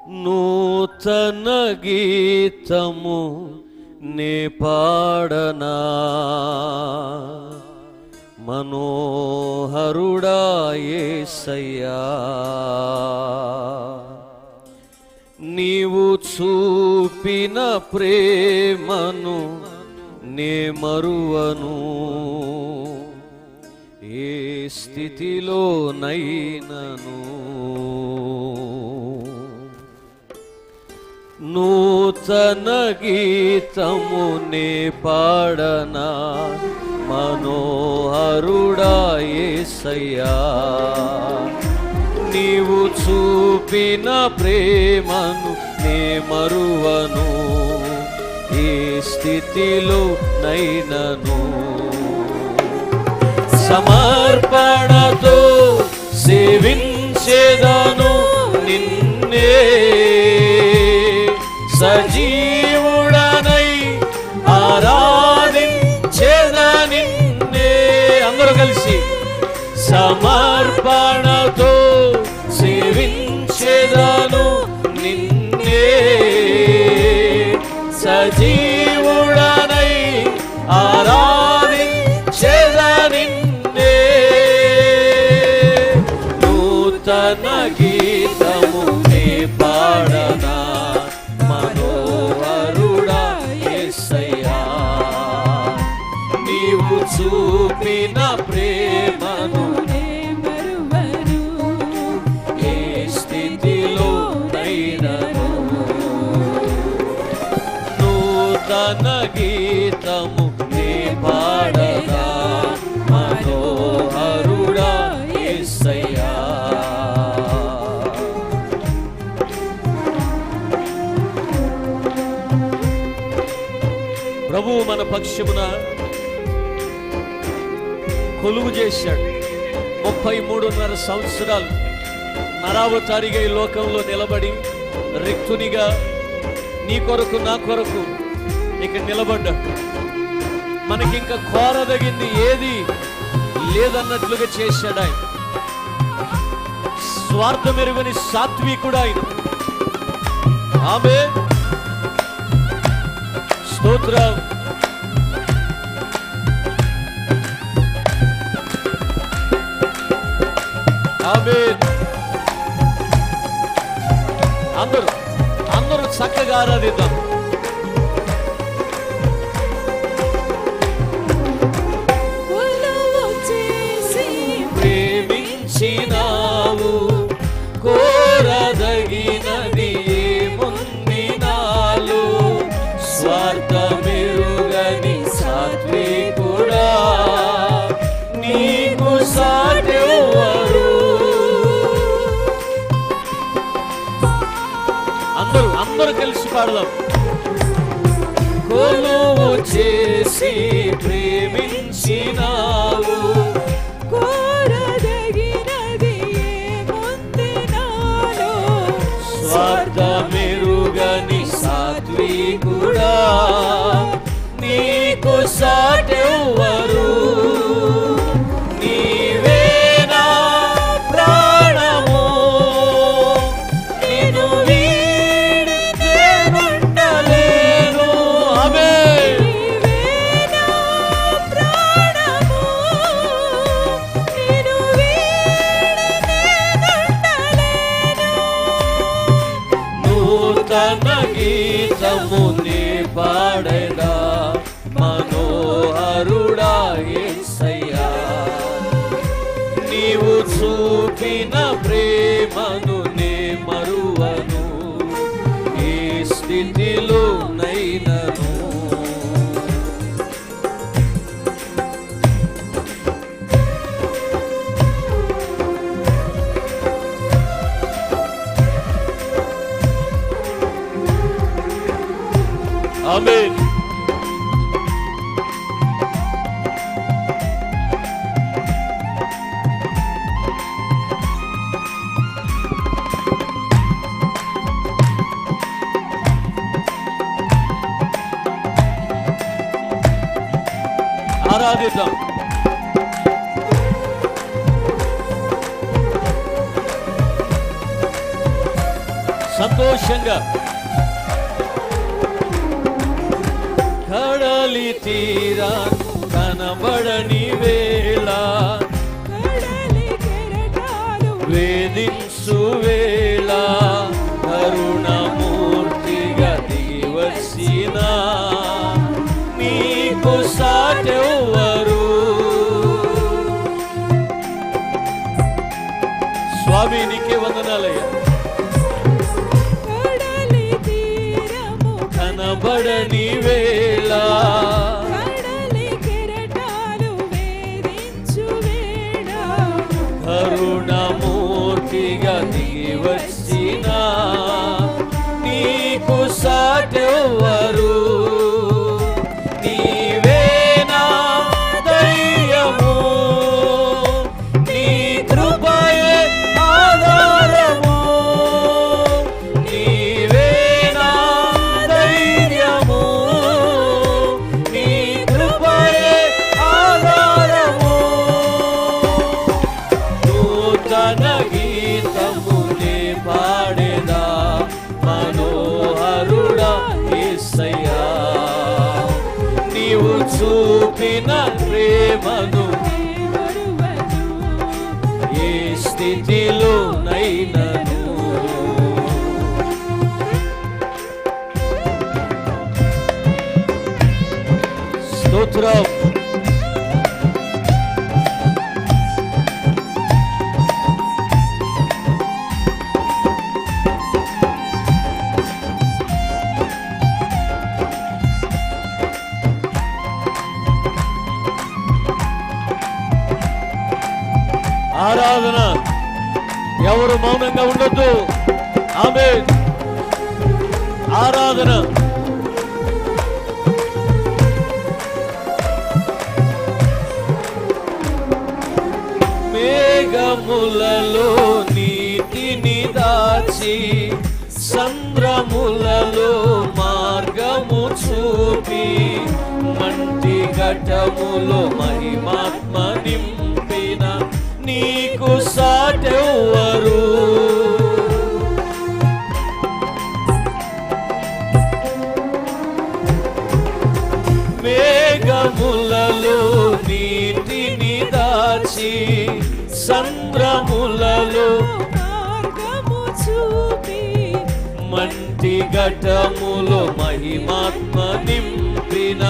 నూతన గీతము నే పాడనా మనోహరుడా యేసయ్యా, నీవు చూపిన ప్రేమను నే మరువను, ఏ స్థితిలో నైనను. నూతన గీతము నే పాడనా మనోహరుడా యేసయ్యా, నీవు చూపిన ప్రేమను నే మరువను, ఏ స్థితిలో నైనను. సమర్పణతో సేవించేదను నిన్నే, సజీవుడనై ఆరాధించేద నిన్నే. అందరూ కలిసి సమర్పణతో సేవించేదను నిన్నే, సజీవుడనై ఆరాధించేద నిన్నే. నూతన గీతము నే పాడనా మనోహరుడా యేసయ్యా, నీవు చూపిన ప్రేమను నే మరువను, ఏ స్థితిలో నైనను. నూతన గీతము నే పాడనా మనోహరుడా యేసయ్యా. ప్రభువు మన పక్షమున కొలువు చేశాడు. 33.5 సంవత్సరాలు నరావతారిగా ఈ లోకంలో నిలబడి రిక్తునిగా నీ కొరకు నా కొరకు ఇక నిలబడ్డాడు. మనకింకా కోరదగింది ఏది లేదన్నట్లుగా చేశాడు ఆయన. స్వార్థమెరుగని సాత్వికుడు ఆయన. ఆమేన్, స్తోత్రం. ఆమేన్. అందరూ చక్కగా ఆరాధిద్దాం. ప్రేమించినావు కోరదగినది ఏముంది నాలో, స్వార్థమెరుగని సాత్వికుడా నీకు సాటెవ్వరు. అందరూ కలిసి పాడదాం. కొలువు చేసి ప్రేమించినావు కోరదగినది ఏముంది నాలో, స్వార్థమెరుగని సాత్వికుడా నీకు సాటెవ్వరు. నీవే నా ప్రాణము, నిన్ను వీడితే ఉండలేను. ఆమేన్. నీవే నా ప్రాణము, నిన్ను వీడితే ఉండలేను. నూతన గీతము నే పాడేదా మనోహరుడా యేసయ్యా, నీవు చూపిన ప్రేమను నే మరువను, ఏ స్థితిలో నైనను. ఆమేన్. ఆరాధిద్దాం. సంతోషంగా కడలి తీరా కనబడని వేళ కడలి కెరటాలు వేధించు వేళ కరుణమూర్తిగా దిగి వచ్చిన నీకు సాటెవ్వరు. స్వామి నీకే వందనాలయ్యా. కడలి తీరము కనబడని వేళ కడలి కెరటాలు వేధించు వేళ కరుణమూర్తిగా దిగి వచ్చిన నీకు సాటెవ్వరు. నీవేనా ధైర్యము, నీ కృపయే ఆధారము. నీవేనా ధైర్యము, నీ కృపయే ఆధారము. నూతన గీతమునే పాడేదా మనోహరుడా యేసయ్యా. నీవు చూపిన ప్రేమను మరువను ఏ స్థితిలో నైనను. స్తోత్రం. ఆరాధన ఎవరు మౌనంగా ఉండొద్దు. ఆమేన్. ఆరాధన మేఘములలో నీతిని దాచి సంద్రములలో మార్గము చూపి మంటి ఘటములో మహిమాత్మ నింపిన నీకు సాటెవ్వరు. మేఘములలో నీటిని దాచి సంద్రములలో మార్గము చూపి మంటి ఘటములో మహిమాత్మ నింపిన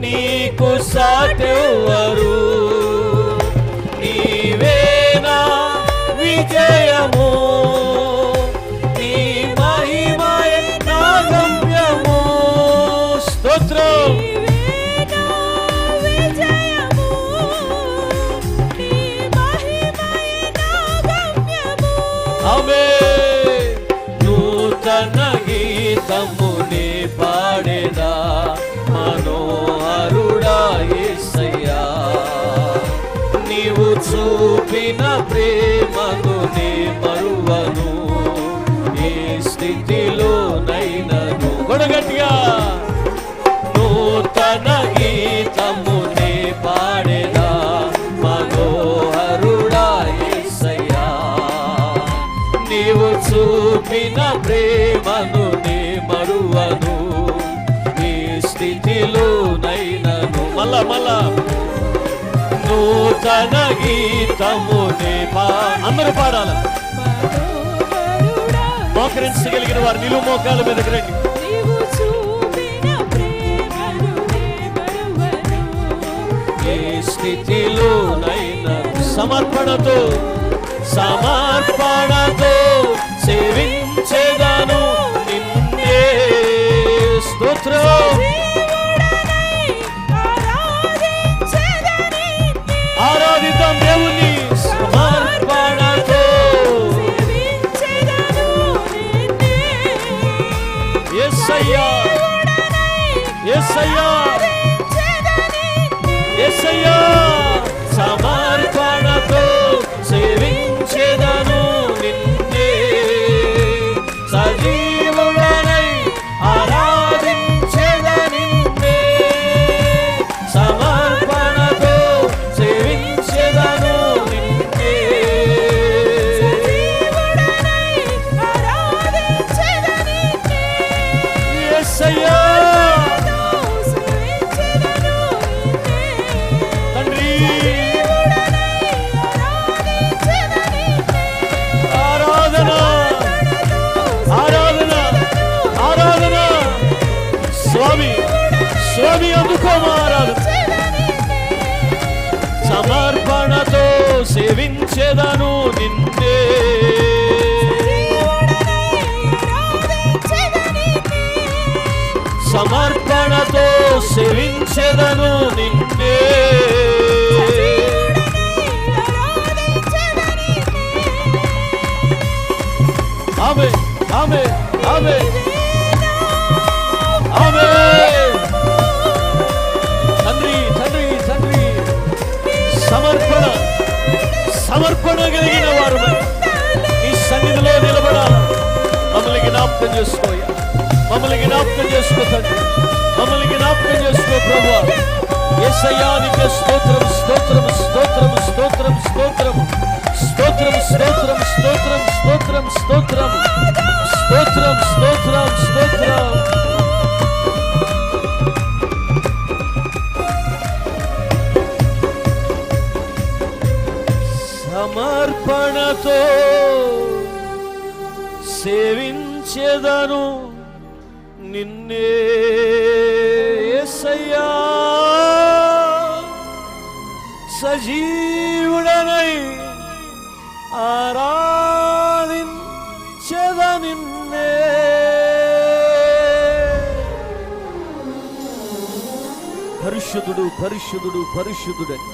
నీకు సాటెవ్వరు. నీవేనా విజయము, నీ మహిమయే నా గమ్యము. స్తోత్రం. నీవేనా విజయము, నీ మహిమయే నా గమ్యము. ఆమేన్. నూతన గీతమునే పాడేదా మనోహరుడా యేసయ్యా. నీవు చూపిన ప్రేమను నే మరువను ఏ స్థితిలో నైనను. గొడగట్టిగా నూతన గీతమునే పాడేదా మనోహరుడా యేసయ్యా. నీవు చూపిన ప్రేమను నే మరువను ఈ స్థితిలో నైనను. మళ్ళా నూతన గీతమునే అందరూ పాడాల. మనోహరుడా మోకరించగలిగిన వారు నిలువు మోకాల మీదకి రండి. నీవు చూపిన ప్రేమను నే మరువను. ఏ స్థితిలో నైనా సమర్పణతో సేవించేదాను నిన్నే. స్తోత్రం. ఆరాధిద్దాం దేవుని సమర్పణతో. యేసయ్యా యేసయ్యా యేసయ్యా. సమర్పణతో సేవించేదను నిన్నే. సజీవుడనై ఆరాధించేద నిన్నే. సమర్పణతో సేవించేదను నిన్నే. స్వామి అందుకోమారాధన సమర్పణతో సేవించెదను నిన్నే సమర్పణతో సేవించెదను నిన్నే ఆమె ఆమె ఆమె ఆమె తండ్రి తండ్రి తండ్రి సమర్పణ సమర్పణ కలిగిన వారు నీ సన్నిధిలో నిలబడాలి. మమ్మల్ని జ్ఞాపకం చేసుకోయా, మమ్మల్ని జ్ఞాపకం చేసుకో తండ్రి, మమ్మల్ని జ్ఞాపకం చేసుకో ప్రభువా. యేసయ్యా నీకే స్తోత్రం స్తోత్రం స్తోత్రం స్తోత్రం స్తోత్రం స్తోత్రం స్తోత్రం స్తోత్రం స్తోత్రం స్తోత్రం స్తోత్రం స్తోత్రం స్తోత్రం. సమర్పణతో సేవించెదను నిన్నే యేసయ్యా సజీవుడనై ఆరాధించెద నిన్నే పరిశుద్ధుడు పరిశుద్ధుడు పరిశుద్ధుడని